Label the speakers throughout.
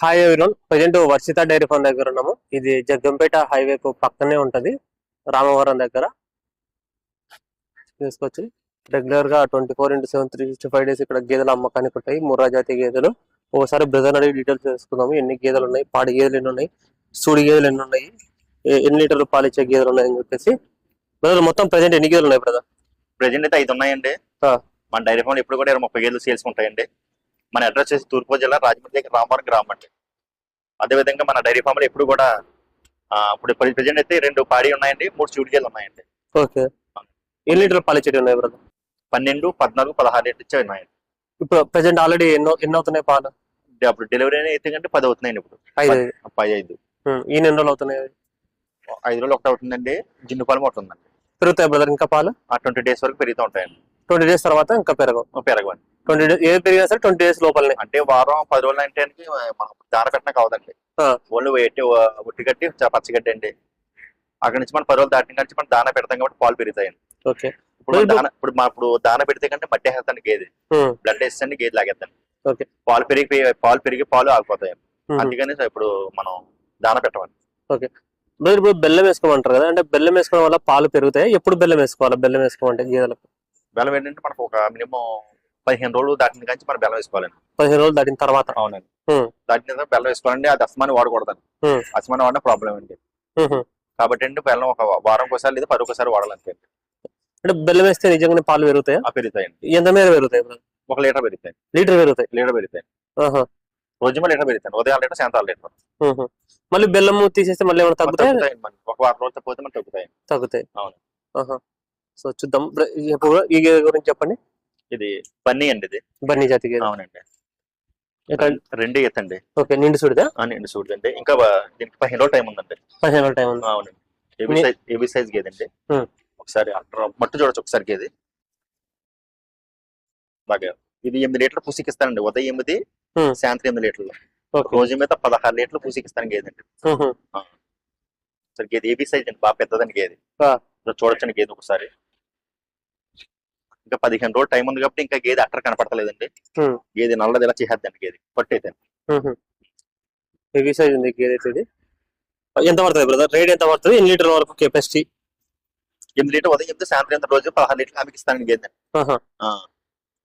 Speaker 1: Hi everyone, present Varshitha dairy farm దగ్గర ఉన్నాము. ఇది జగ్గంపేట హైవేకు పక్కనే ఉంటది, రామవరం దగ్గర. తీసుకోవచ్చు. రెగ్యులర్ గా 24/7 365 డేస్ ఇక్కడ గేదెలు అమ్మకానికి ఉంటాయి. ముర్రా జాతి గేదెలు. ఒకసారి బ్రదర్ అడిగి డీటెయిల్స్ తెలుసుకుందాము. ఎన్ని గేదెలు ఉన్నాయి, పాడి గేదెలు ఎన్ని ఉన్నాయి, సూడి గేదెలు ఎన్ని ఉన్నాయి, ఎన్ని లీటర్లు పాలు ఇచ్చే గేదెలు ఉన్నాయి అని చెప్పేసి. బ్రదర్ మొత్తం ప్రజెంట్ ఎన్ని గేదెలు ఉన్నాయి బ్రదర్?
Speaker 2: ప్రెజెంట్ అయితే 5 ఉన్నాయండి. మన డైరీ ఫామ్ ఎప్పుడు కూడా 30 గేదెలు సేల్స్ ఉంటాయండి. మన అడ్రస్ వచ్చేసి తూర్పు జిల్లా రాజమండ్రి దగ్గర రామవరం గ్రామం అండి. అదేవిధంగా మన డైరీ ఫామ్ లో ఎప్పుడు కూడా ఇప్పుడు ప్రెజెంట్ అయితే 2 పాడి ఉన్నాయండి, 3 చూడి గేదెలు ఉన్నాయండి.
Speaker 1: ఓకే. ఎన్ని లీటర్లు పాలు ఇచ్చేటి ఉన్నాయి బ్రదర్?
Speaker 2: 12, 14, 16 లీటర్లు ఇచ్చే ఉన్నాయండి.
Speaker 1: ఇప్పుడు ప్రజెంట్ ఆల్రెడీ ఎన్ని అవుతున్నాయి పాలు?
Speaker 2: అప్పుడు డెలివరీ అయితే కంటే 10 అవుతున్నాయండి. ఇప్పుడు 5.
Speaker 1: ఈ ఎన్ని రోజులు అవుతున్నాయి?
Speaker 2: 5 రోజులు ఒకటి అవుతుందండి. జిన్ను పాలు ఒకటి ఉందండి.
Speaker 1: పెరుగుతాయి బ్రదర్ ఇంకా పాలు?
Speaker 2: 20 డేస్ వరకు పెరుగుతూ ఉంటాయండి.
Speaker 1: 20 డేస్ తర్వాత ఇంకా
Speaker 2: పెరగవండి.
Speaker 1: 20 డేస్ ఏది పెరిగినా సరే 20 డేస్ లోపలనే.
Speaker 2: అంటే వారం 10 రోజులు అంటే మనం దాన పెట్టినా కావదండి. ఓన్లీ ఒట్టి గడ్డి పచ్చగడ్డి అండి. అక్కడ నుంచి మనం 10 రోజులు దాటిన నుంచి మనం దాన పెడతాం కాబట్టి పాలు పెరుగుతాయండి.
Speaker 1: ఓకే.
Speaker 2: ఇప్పుడు దాన పెడితే కంటే మట్టి వేస్తాను గేదె, బ్లడ్ వేస్తాను గేదె లాగేస్తాను.
Speaker 1: ఓకే.
Speaker 2: పాలు పెరిగి పాలు ఆగిపోతాయి. అందుకని ఇప్పుడు మనం దాన పెట్టమండి.
Speaker 1: ఓకే. ఇప్పుడు బెల్లం వేసుకోమంటారు కదా, అంటే బెల్లం వేసుకోవడం వల్ల పాలు పెరుగుతాయి. ఎప్పుడు బెల్లం వేసుకోవాలి? బెల్లం వేసుకోమంటే గేదెలకు
Speaker 2: బెల్లం ఏంటంటే మనకు ఒక మినిమం 15 రోజులు దాటిన కానీ మనం బెల్లం వేసుకోవాలండి.
Speaker 1: 15 రోజులు దాటిన తర్వాత?
Speaker 2: అవునండి. దాటిన తర్వాత బెల్లం వేసుకోవాలండి. అది అసమాని వాడకూడదండి. అసమాని వాడిన ప్రాబ్లం అండి. కాబట్టి అండి బెల్లం ఒక వారం ఒకసారి లేదా 10 ఒకసారి వాడాలంటే.
Speaker 1: అంటే బెల్లం వేస్తే నిజంగానే పాలు పెరుగుతాయా?
Speaker 2: పెరుగుతాయండి.
Speaker 1: ఎంత మేర పెరుగుతాయి?
Speaker 2: 1 లీటర్ పెరుగుతాయి.
Speaker 1: లీటర్ పెరుగుతాయి?
Speaker 2: లీటర్ పెరుగుతాయి. రోజు లీటర్ పెరుగుతాయి. ఉదయం లీటర్, సాయంత్రం లీటర్.
Speaker 1: మళ్ళీ బెల్లం తీసేస్తే మళ్ళీ ఏమైనా తగ్గుతాయి?
Speaker 2: ఒక వారం రోజులు పోతే మనం తగ్గుతాయి.
Speaker 1: అవును. సో చూద్దాం. ఈ గేదె గురించి చెప్పండి.
Speaker 2: ఇది బన్నీ అండి. ఇది
Speaker 1: బన్నీ జాతి గేదె.
Speaker 2: అవునండి. 2 ఎత్తండి.
Speaker 1: ఓకే. నిండు చూడదా?
Speaker 2: నిండు చూడదండి. ఇంకా దీనికి 15 రోజులు టైం ఉందండి.
Speaker 1: 15 రోజులు టైం ఉంది.
Speaker 2: అవునండి. ఏబీ సైజ్ గేదండి. ఒకసారి మట్టు చూడొచ్చు ఒకసారి గేది బాగా. ఇది 8 లీటర్లు పూసికిస్తానండి. ఉదయం 8, సాయంత్రం 8 లీటర్లు. రోజు మీద 16 లీటర్లు పూసికిస్తాను గేదండి. సరే గేది ఏబీ సైజ్ అండి, బాగా పెద్దదండి గేది. చూడొచ్చండి గేది ఒకసారి. ఇంకా 15 రోజులు టైం ఉంది కాబట్టి ఇంకా గేది అట్టర్ కనపడతలేదండి. గేది నల్లది ఇలా చేసేద్దండి గేది పట్టు అయితే.
Speaker 1: హెవీ సైజ్ ఉంది గేదె అయితే. ఎంత పడుతుంది బ్రదర్? రేట్ ఎంత పడుతుంది? ఎన్ని లీటర్ వరకు కెపాసిటీ?
Speaker 2: 8 లీటర్ ఉదయం 8, సాయంత్రం 8, రోజు 16 లీటర్లు ఆమెకి ఇస్తానండి గేదె.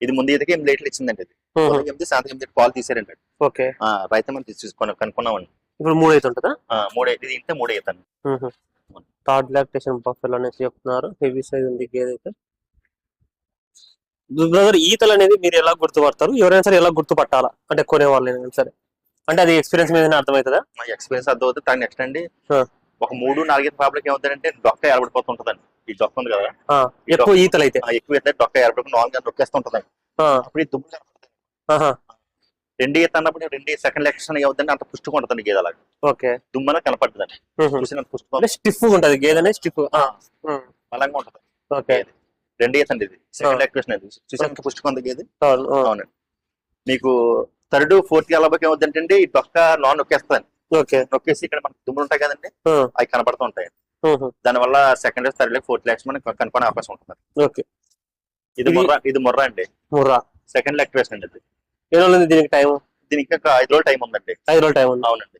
Speaker 2: ఇది ముందు ఇదికి 8 లీటర్లు ఇచ్చిందండి. ఇది ఉదయం 8, సాయంత్రం 8 పాలు తీసారండి.
Speaker 1: ఓకే.
Speaker 2: రైతు మనం తీసుకొని కనుక్కున్నామండి.
Speaker 1: ఇప్పుడు 3 అయితే ఉంటుందా?
Speaker 2: 3 ఇది ఇంటే 3 అవుతాను.
Speaker 1: థర్డ్ లాక్టేషన్ బఫెలో అనేసి చెప్తున్నారు. హెవీ సైజ్ ఉంది గేదె అయితే. బ్రదర్ ఈతలు అనేది మీరు ఎలా గుర్తుపడతారు? ఎవరైనా సరే ఎలా గుర్తుపట్టాలా అంటే కొనే వాళ్ళైనా సరే? అంటే అది ఎక్స్పీరియన్స్ మీద అర్థమవుతుందా?
Speaker 2: ఎక్స్పీరియన్స్ అర్థమవుతుంది. దాని నెక్స్ట్ అండి ఒక 3-4 పాపలకి ఏమవుతారంటే డొక్క ఏర్పడిపోతుంటదండి. ఈ డొక్క ఉంది కదా,
Speaker 1: ఎక్కువ ఈతలు అయితే
Speaker 2: ఎక్కువ అయితే డొక్క ఏర్పడి నాలుగు నొక్కేస్తుంటదండి. అప్పుడు ఈ దుమ్ము కనపడుతుంది. 2 ఈత అన్నప్పుడు 2 సెకండ్ లెక్షన్ అవుతుంది. అంత పుష్టిగా ఉంటుందండి గేదె అలాగా.
Speaker 1: ఓకే.
Speaker 2: దుమ్మన కనపడుతుందండి. చూసిన పుష్టి
Speaker 1: స్టిఫ్ ఉంటది గేదె, స్టిఫ్
Speaker 2: బలంగా ఉంటది.
Speaker 1: ఓకే.
Speaker 2: 2 ఈత అండి. ఇది సెకండ్ యాక్టివేషన్. అది చూసాక పుష్టిగా ఉంది గేది. అవునండి. మీకు 3rd, 4th అలాబకి ఏమవుతుందంటే ఈ డొక్క నొక్కేస్తుంది.
Speaker 1: ఓకే.
Speaker 2: నొక్కేసి ఇక్కడ మనకు దుమ్ములు ఉంటాయి కదండి, అవి కనపడుతూ ఉంటాయి. దానివల్ల 2nd, 3rd, 4th లాక్స్ మనకి కనుక్కునే అవకాశం ఉంటుంది.
Speaker 1: ఓకే.
Speaker 2: ఇది ముర్రా అండి.
Speaker 1: ముర్రా
Speaker 2: సెకండ్ యాక్టివేషన్ అండి. ఇది
Speaker 1: ఏ రోజులు దీనికి టైం?
Speaker 2: దీనికి ఇంకా 5 రోజులు టైం ఉందండి.
Speaker 1: 5 రోజులు టైం ఉంది.
Speaker 2: అవునండి.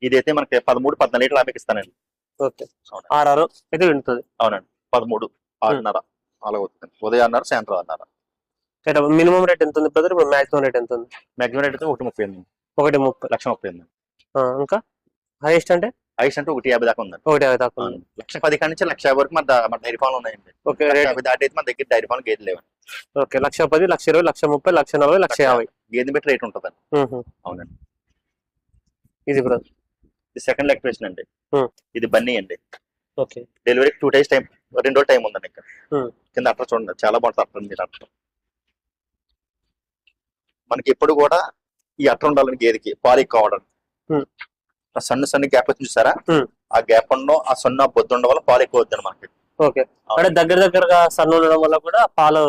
Speaker 2: ఇదైతే మనకి 13, 14 లీటర్లు ఆమెకి ఇస్తానండి.
Speaker 1: ఓకే. 6 అయితే వింటుంది.
Speaker 2: అవునండి. 13, 6:30 అలా అవుతుంది. ఉదయం 6:30, సాయంత్రం 6:30.
Speaker 1: మినిమం రేట్ ఎంత ఉంది బ్రదర్? ఇప్పుడు మాక్సిమం రేట్ ఎంత ఉంది?
Speaker 2: మాక్సిమం రేట్ అయితే 1:30.
Speaker 1: 1:30.
Speaker 2: 1,30,000.
Speaker 1: ఇంకా హైయెస్ట్ అంటే?
Speaker 2: హైయెస్ట్ అంటే 1:50 దాకా ఉందండి.
Speaker 1: 1:50 దాకా ఉంది.
Speaker 2: 1,10,000 కాడి నుంచి 1,50,000 వరకు మన డైరీ ఫామ్ ఉన్నాయండి.
Speaker 1: ఓకే.
Speaker 2: 1,50,000 దాటి అయితే మన దగ్గర డైరీ ఫామ్ గేదెలు లేవండి.
Speaker 1: ఓకే. 1,10,000, 1,20,000, 1,30,000, 1,40,000, 1,50,000
Speaker 2: గేదె బట్టి రేట్ ఉంటుందండి. అవునండి.
Speaker 1: ఇది బ్రదర్
Speaker 2: ఇది సెకండ్ యాక్టివేషన్ అండి. ఇది బన్నీ అండి.
Speaker 1: ఓకే.
Speaker 2: డెలివరీ 2 days టైం, 2 రోజులు టైం ఉందండి. ఇక్కడ కింద అట్లా చూడండి, చాలా బాగుంటుంది అట్లా. మీరు అట్లా మనకి ఎప్పుడు కూడా ఈ అట్ట ఉండాలని గేదెకి పాలు ఎక్కువ అవడానికి. సన్న గ్యాప్ వచ్చింది చూసారా, ఆ గ్యాప్ ఉండడం, ఆ సన్న బొద్దు ఉండడం వల్ల పాలు ఎక్కువ వద్దండి మనకి.
Speaker 1: ఓకే. అంటే దగ్గరగా సన్న ఉండడం వల్ల కూడా పాలు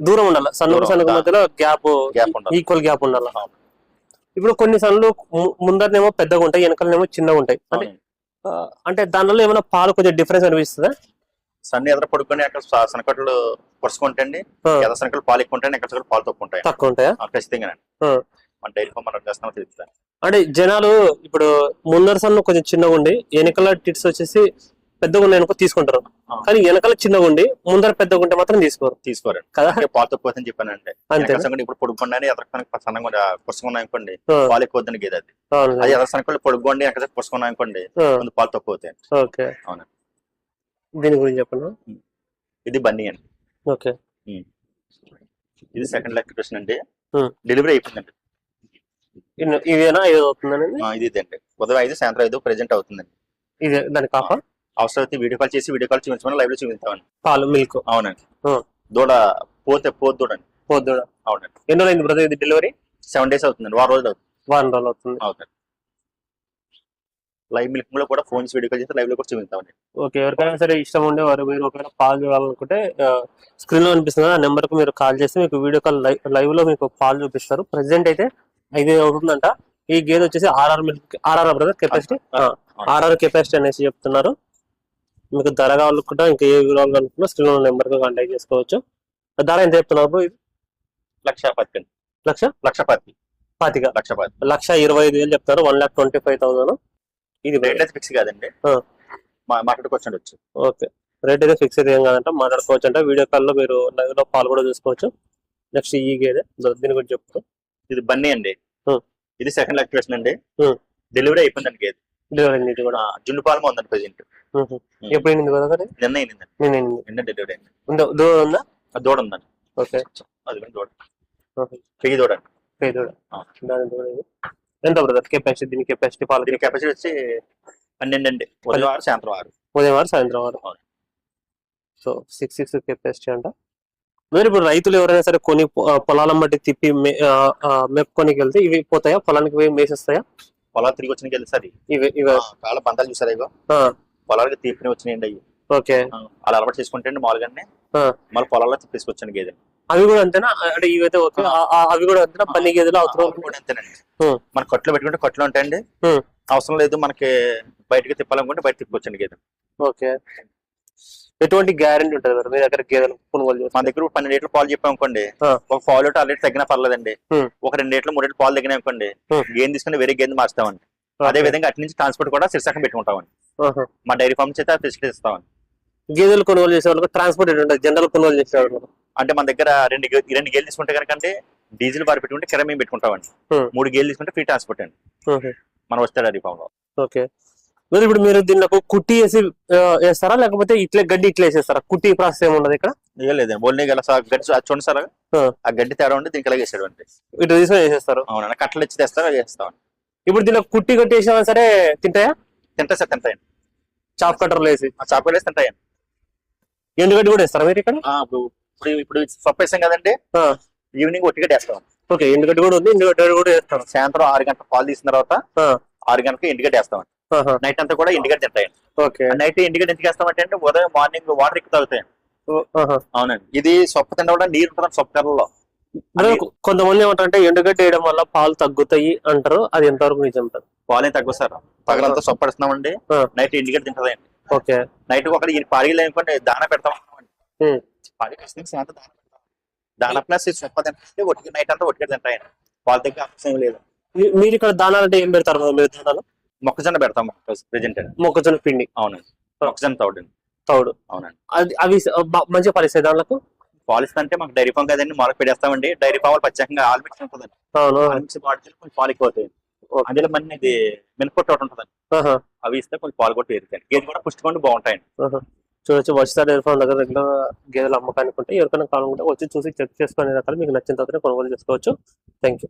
Speaker 1: దూరం ఉండాలి. సన్న మధ్యలో గ్యాప్ ఈక్వల్ గ్యాప్ ఉండాలి. ఇప్పుడు కొన్ని సన్నులు ముందరనేమో పెద్దగా ఉంటాయి, వెనకలనేమో చిన్నగా ఉంటాయి. అంటే దానివల్ల ఏమైనా పాలు కొంచెం డిఫరెన్స్ అనిపిస్తుందా?
Speaker 2: సన్న ఎదురు పడుకొని అక్కడ సనకట్లు పరుచుకుంటే అండి, ఎద సనకలు పాలు ఎక్కువ ఉంటాయి, ఎక్కడ పాలు తక్కువ ఉంటాయి.
Speaker 1: తక్కువ ఉంటాయా?
Speaker 2: ఖచ్చితంగా. మన డైరీ ఫామ్ మనం చేస్తామో తెలుస్తాను.
Speaker 1: అంటే జనాలు ఇప్పుడు ముందర సన్న కొంచెం చిన్నగా ఉండి వెనకాల టిట్స్ వచ్చేసి పెద్దగా ఉన్నాయి అనుకో తీసుకుంటారు, కానీ వెనకాల చిన్నగా ఉండి ముందర పెద్దగా ఉంటే మాత్రం
Speaker 2: తీసుకోరు
Speaker 1: కదా.
Speaker 2: పాలు తక్కువ అని చెప్పానంటే
Speaker 1: అంతే
Speaker 2: ఇప్పుడు పొడుగుండానే ఎదరసనగా సన్నగా పుస్తకం అనుకోండి పాలు ఎక్కువ వద్దని గేదె అది. అది ఎదరసనగా పొడుగుండి ఎక్కడ పుస్తకం అనుకోండి ముందు పాలు తక్కువ అవుతాయి.
Speaker 1: ఓకే,
Speaker 2: అవును.
Speaker 1: దీని గురించి చెప్పండి.
Speaker 2: ఇది బన్నీ అండి.
Speaker 1: ఓకే,
Speaker 2: ఇది సెకండ్ లెక్టిఫికేషన్ అండి. డెలివరీ అయిపోయిందండి.
Speaker 1: ఇదేనా ఇది అవుతుందండి?
Speaker 2: ఇది ఇదండి. ఉదయం 5 సాయంత్రం 5 ప్రెజెంట్ అవుతుందండి.
Speaker 1: ఇదే దాని కాపా?
Speaker 2: అవసరం అయితే వీడియో కాల్ చేసి వీడియో కాల్ చూపించమని లైవ్ లో చూపిస్తామండి.
Speaker 1: పాలు మిల్క్?
Speaker 2: అవునండి. దూడ పోతే దూడండి.
Speaker 1: దూడ.
Speaker 2: అవునండి.
Speaker 1: ఎన్ని రోజులు బ్రదర్ ఇది డెలివరీ?
Speaker 2: 7 days అవుతుందండి. వారం రోజులు అవుతుంది.
Speaker 1: వారం రోజులు అవుతుంది.
Speaker 2: అవునండి. లైవ్ మిల్క్ లో కూడా ఫోన్ వీడియో కాల్ చేసి లైవ్ లో కూడా చూపిస్తామండి.
Speaker 1: ఓకే, ఎవరికైనా సరే ఇష్టం ఉండే వారు మీరు ఒకవేళ పాలు చూడాలనుకుంటే స్క్రీన్ లో అనిపిస్తుంది ఆ నెంబర్ కు మీరు కాల్ చేసి మీకు వీడియో కాల్ లైవ్ లో మీకు పాలు చూపిస్తారు. ప్రెసెంట్ అయితే 5 అవుతుందంట. ఈ గేదె వచ్చేసి RR brother capacity, RR capacity అనేసి చెప్తున్నారు. మీకు ధర కావాలనుకుంటా ఇంకా ఏ వివరాలు అనుకున్నా స్క్రీన్ లో నెంబర్ కు కాంటాక్ట్ చేసుకోవచ్చు. ధర ఎంత చెప్తున్నారు?
Speaker 2: 1,10,000.
Speaker 1: 1,10,000? 1,25,000 చెప్తారు. 1,25,000. ఇది
Speaker 2: రేట్ ఫిక్స్ కాదండి, మాట్లాడుకోవచ్చు.
Speaker 1: ఓకే, రేట్ అయితే ఫిక్స్ అయితే ఏం కాదంట, మాట్లాడుకోవచ్చు అంట. వీడియో కాల్ లో మీరు లైవ్ లో పాలు కూడా చూసుకోవచ్చు. నెక్స్ట్ ఈ గేదె దీని గురించి చెప్తారు.
Speaker 2: ఇది బన్నీ అండి. ఇది సెకండ్ లెక్టిఫికేషన్ అండి. డెలివరీ అయిపోయిందండి గేదె.
Speaker 1: డెలివరీ ఇది కూడా
Speaker 2: జున్ను పాలమ ఉందండి ప్రెజెంట్.
Speaker 1: ఎప్పుడు అయింది కదా?
Speaker 2: నిన్న అయిందండి. నిన్న డెలివరీ అయింది.
Speaker 1: దూడ ఉందా?
Speaker 2: దూడ ఉందండి.
Speaker 1: ఓకే,
Speaker 2: అది దూడ పెయ్యి దూడ అండి.
Speaker 1: పెయ్యి దూడ. ఎంత బ్రదర్ కెపాసిటీ? దీని కెపాసిటీ పాలు
Speaker 2: దీని కెపాసిటీ వచ్చి 12 అండి. ఉదయం 6 సాయంత్రం 6.
Speaker 1: ఉదయం 6 సాయంత్రం 6. సో 6 కెపాసిటీ అంట. మీరు ఇప్పుడు రైతులు ఎవరైనా సరే కొని పొలాలను బట్టి తిప్పి మెప్పుకొనికి వెళ్తే ఇవి పోతాయా? పొలానికి పోయి మేసేస్తాయా?
Speaker 2: పొలాలు తిరిగి వచ్చిన వెళ్తాయి. ఇవి చాలా బంధాలు చూసారు. ఇగో పొలాలకి తీర్పుని వచ్చినాయండి అవి.
Speaker 1: ఓకే,
Speaker 2: అలా అలవాటు చేసుకుంటే మామూలుగానే మళ్ళీ పొలాల్లో తీసుకొచ్చాను గేదె.
Speaker 1: అవి కూడా అంతేనా? అంటే ఇవైతే ఓకే, అవి కూడా అంతేనా? పన్ని గేదెలు అవసరం
Speaker 2: కూడా అంతేనండి. మన కట్లు పెట్టుకుంటే కట్లు ఉంటాయండి. అవసరం లేదు మనకి బయటకి తిప్పాలనుకుంటే బయట తిప్పొచ్చండి గేదె.
Speaker 1: ఓకే, ఎటువంటి గ్యారెంటీ ఉంటుంది కదా మీ దగ్గర గేదెలు కొనుగోలు చేస్తే?
Speaker 2: మన దగ్గర 12 లీటర్లు పాలు చెప్పామనుకోండి, ఒక పావు లీటర్ ఆల్రెడీ తగ్గినా పర్లేదండి. ఒక 2 లీటర్లు 3 లీటర్లు పాలు తగ్గినా అనుకోండి, గేదె తీసుకుని వేరే గేదె మార్చుతామండి. అదే విధంగా అటు నుంచి ట్రాన్స్పోర్ట్ కూడా శిర్షకం పెట్టుకుంటామండి. మా డైరీ ఫార్మ్ చేత ఫెసిలిటీ ఇస్తామండి.
Speaker 1: గేదెలు కొనుగోలు చేసే వాళ్ళకి ట్రాన్స్పోర్ట్ ఉంటుంది, జనరల్ కొనుగోలు చేసే వాళ్ళు
Speaker 2: అంటే మన దగ్గర 2 గేదెలు తీసుకుంటే కనుకంటే డీజిల్ బార్ పెట్టుకుంటే కిరాయి మేము పెట్టుకుంటామండి. 3 గేదెలు తీసుకుంటే ఫ్రీ ట్రాన్స్పోర్ట్ అండి మనం వస్తే డైరీ ఫామ్ లో.
Speaker 1: ఓకే, మరి ఇప్పుడు మీరు దీనికి కుట్టి వేసి వేస్తారా లేకపోతే ఇట్లా గడ్డి ఇట్లా వేసేస్తారా? కుట్టి ప్రాసెస్ ఏమి ఉండదు ఇక్కడ?
Speaker 2: ఏం లేదండి, ఓన్లీ గడ్డి చూడండి సార్, ఆ గడ్డి తేడా ఉండి దీనికి ఇలా వేసాడు అండి.
Speaker 1: ఇటు తీసుకొని వేసేస్తారు?
Speaker 2: అవునా, కట్టలు ఇచ్చి తెస్తారు, అది వేస్తాం.
Speaker 1: ఇప్పుడు దీనికి కుట్టి కట్టేసినా సరే తింటాయా?
Speaker 2: తింటాయి సార్, తింటాయండి.
Speaker 1: చాప్ కట్టర్లు వేసి?
Speaker 2: చాప్ కట్టర్ వేసి తింటాయండి.
Speaker 1: ఎండుగడ్డి కూడా వేస్తారా మీరు ఇక్కడ?
Speaker 2: ఇప్పుడు పప్పు వేసాం కదండి, ఈవినింగ్ ఒట్టిగడ్డి వేస్తాం.
Speaker 1: ఓకే, ఎండుగడ్డి కూడా ఉంది, ఎండుగడ్డి కూడా వేస్తాం.
Speaker 2: సాయంత్రం 6 గంటల పాలు తీసిన తర్వాత 6 గంటలకు ఎండుగడ్డి వేస్తాం. నైట్ అంతా కూడా ఎండుగడ్డి తింటాయండి.
Speaker 1: ఓకే,
Speaker 2: నైట్ ఎండుగడ్డి ఎందుకు వేస్తామంటే ఉదయం మార్నింగ్ వాటర్ ఎక్కువ తాగుతాయండి. అవునండి, ఇది సొప్ప తినడం వల్ల నీరు ఉంటుంది సొప్ప కర్రలో.
Speaker 1: కొంతమంది ఏమంటారంటే ఎండుగడ్డి వేయడం వల్ల పాలు తగ్గుతాయి అంటారు, అది ఎంతవరకు నిజం?
Speaker 2: పాలు తగ్గు సార్, పగలంతా సొప్ప పడుతున్నామండి, నైట్ ఎండుగడ్డి తింటదండి.
Speaker 1: ఓకే,
Speaker 2: నైట్ ఒకటి పాడిగలు అనుకోండి దాన పెడతాం. దాన ప్లస్ సొప్ప తింటే ఒట్టి నైట్ అంతా ఒట్టిగడ్డి తింటాయండి. పాలు తగ్గే అవసరం లేదు.
Speaker 1: మీరు ఇక్కడ దానాలు అంటే ఏం పెడతారు? మీరు దానాలు
Speaker 2: మొక్కజొన్న పెడతాం ప్రెజెంట్.
Speaker 1: మొక్కజొన్న పిండి?
Speaker 2: అవునండి, మొక్కజొన్న తౌడు. అవునండి,
Speaker 1: అవి మంచిగా పాలిస్తాయి. దాంట్లో
Speaker 2: పాలిస్తా అంటే మాకు డైరీ ఫామ్ కదండి, మొలక పెడేస్తామండి. డైరీ ఫామ్ ప్రత్యేకంగా ఆల్ మిక్స్ ఉంటుందండి. కొంచెం పాలు ఎక్కువ అవుతాయి. అందులో మన ఇది మినపొట్టు ఒకటి ఉంటుందండి, అవి ఇస్తే కొంచెం పాలు కూడా పెరుగుతాయి. గేదె కూడా పుష్టిగా బాగుంటాయండి. చూడొచ్చు, వచ్చేసారి డైరీ ఫామ్ దగ్గర రెగ్యులర్ గేదెలు అమ్మకానికి ఉంటే ఎవరికైనా కావాలనుకుంటే వచ్చి చూసి చెక్ చేసుకునే రకాలు మీకు నచ్చిన తర్వాత కొనుగోలు చేసుకోవచ్చు. Thank you.